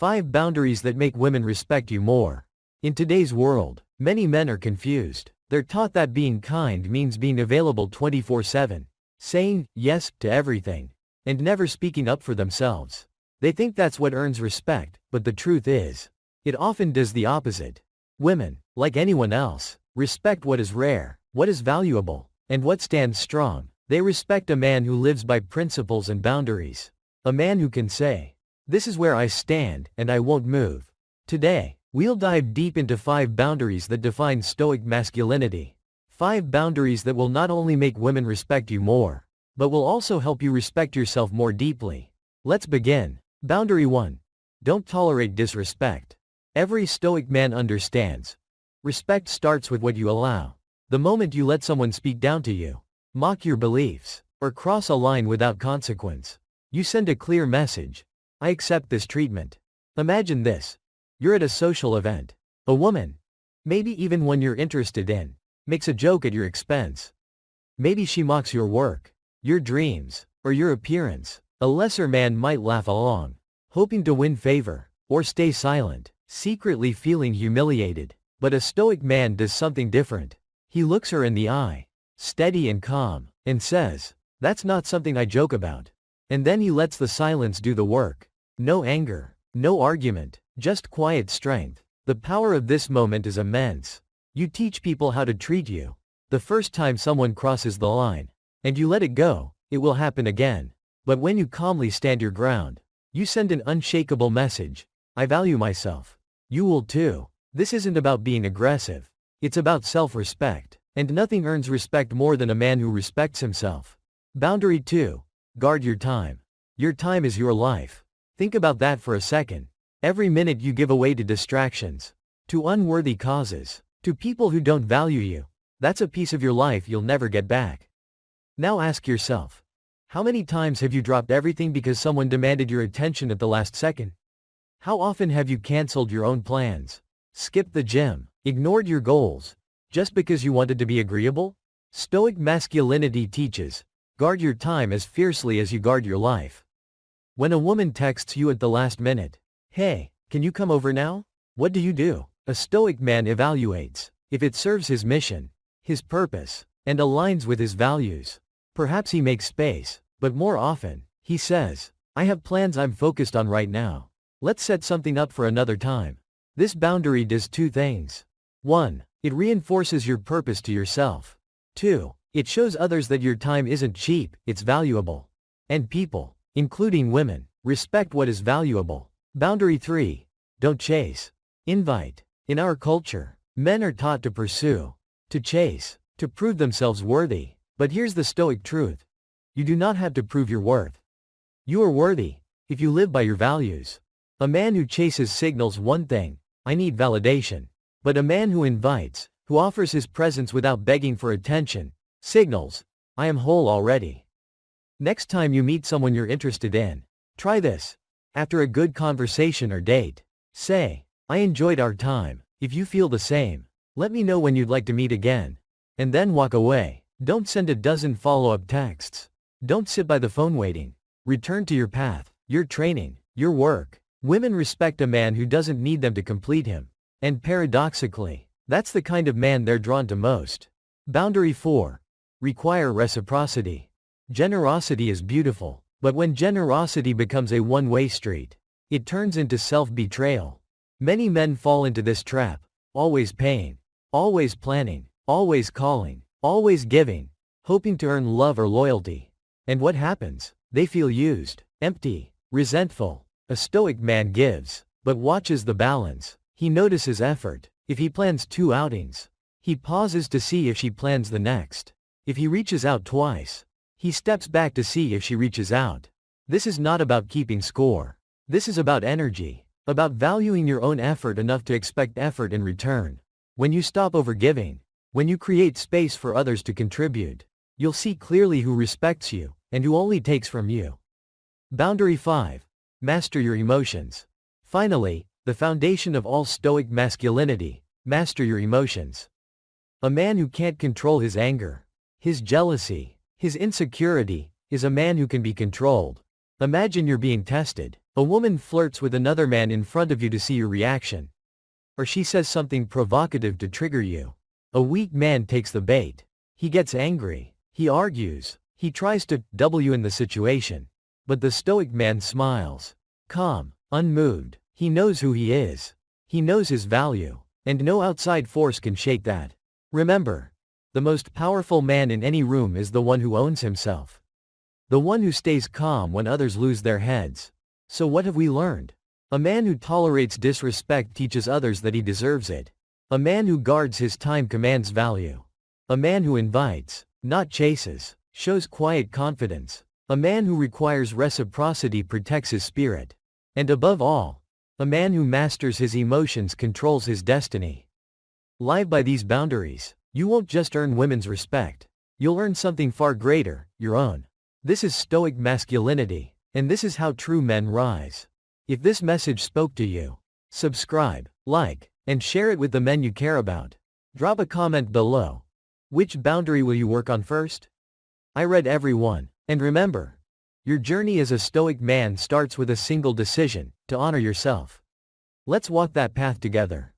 5 boundaries that make women respect you more. In today's world, many men are confused. They're taught that being kind means being available 24/7, saying yes to everything, and never speaking up for themselves. They think that's what earns respect, but the truth is, it often does the opposite. Women, like anyone else, respect what is rare, what is valuable, and what stands strong. They respect a man who lives by principles and boundaries. A man who can say, "This is where I stand, and I won't move." Today, we'll dive deep into 5 boundaries that define Stoic masculinity. 5 boundaries that will not only make women respect you more, but will also help you respect yourself more deeply. Let's begin. Boundary 1. Don't tolerate disrespect. Every Stoic man understands. Respect starts with what you allow. The moment you let someone speak down to you, mock your beliefs, or cross a line without consequence, you send a clear message. I accept this treatment. Imagine this. You're at a social event. A woman, maybe even one you're interested in, makes a joke at your expense. Maybe she mocks your work, your dreams, or your appearance. A lesser man might laugh along, hoping to win favor, or stay silent, secretly feeling humiliated. But a Stoic man does something different. He looks her in the eye, steady and calm, and says, "That's not something I joke about." And then he lets the silence do the work. No anger, no argument, just quiet strength. The power of this moment is immense. You teach people how to treat you. The first time someone crosses the line, and you let it go, it will happen again. But when you calmly stand your ground, you send an unshakable message. I value myself. You will too. This isn't about being aggressive. It's about self-respect. And nothing earns respect more than a man who respects himself. Boundary 2. Guard your time. Your time is your life. Think about that for a second. Every minute you give away to distractions, to unworthy causes, to people who don't value you, that's a piece of your life you'll never get back. Now ask yourself, how many times have you dropped everything because someone demanded your attention at the last second? How often have you canceled your own plans, skipped the gym, ignored your goals, just because you wanted to be agreeable? Stoic masculinity teaches, guard your time as fiercely as you guard your life. When a woman texts you at the last minute, "Hey, can you come over now?" What do? A Stoic man evaluates. If it serves his mission, his purpose, and aligns with his values, perhaps he makes space, but more often, he says, "I have plans I'm focused on right now. Let's set something up for another time." This boundary does 2 things. 1. It reinforces your purpose to yourself. 2. It shows others that your time isn't cheap, it's valuable. And people, including women, respect what is valuable. Boundary 3. Don't chase. Invite. In our culture, men are taught to pursue, to chase, to prove themselves worthy. But here's the Stoic truth. You do not have to prove your worth. You are worthy, if you live by your values. A man who chases signals one thing, I need validation. But a man who invites, who offers his presence without begging for attention, signals, I am whole already. Next time you meet someone you're interested in, try this. After a good conversation or date, say, "I enjoyed our time. If you feel the same, let me know when you'd like to meet again." And then walk away. Don't send a dozen follow-up texts. Don't sit by the phone waiting. Return to your path, your training, your work. Women respect a man who doesn't need them to complete him. And paradoxically, that's the kind of man they're drawn to most. Boundary 4. Require reciprocity. Generosity is beautiful, but when generosity becomes a one-way street, it turns into self-betrayal. Many men fall into this trap, always paying, always planning, always calling, always giving, hoping to earn love or loyalty. And what happens? They feel used, empty, resentful. A Stoic man gives, but watches the balance. He notices effort. If he plans 2 outings, he pauses to see if she plans the next. If he reaches out twice, he steps back to see if she reaches out. This is not about keeping score. This is about energy, about valuing your own effort enough to expect effort in return. When you stop overgiving, when you create space for others to contribute, you'll see clearly who respects you, and who only takes from you. Boundary 5. Master your emotions. Finally, the foundation of all Stoic masculinity, master your emotions. A man who can't control his anger, his jealousy, his insecurity, is a man who can be controlled. Imagine you're being tested. A woman flirts with another man in front of you to see your reaction. Or she says something provocative to trigger you. A weak man takes the bait. He gets angry. He argues. He tries to double you in the situation. But the Stoic man smiles. Calm, unmoved. He knows who he is. He knows his value. And no outside force can shake that. Remember, the most powerful man in any room is the one who owns himself. The one who stays calm when others lose their heads. So what have we learned? A man who tolerates disrespect teaches others that he deserves it. A man who guards his time commands value. A man who invites, not chases, shows quiet confidence. A man who requires reciprocity protects his spirit. And above all, a man who masters his emotions controls his destiny. Live by these boundaries, you won't just earn women's respect. You'll earn something far greater, your own. This is Stoic masculinity, and this is how true men rise. If this message spoke to you, subscribe, like, and share it with the men you care about. Drop a comment below. Which boundary will you work on first? I read every one, and remember, your journey as a Stoic man starts with a single decision, to honor yourself. Let's walk that path together.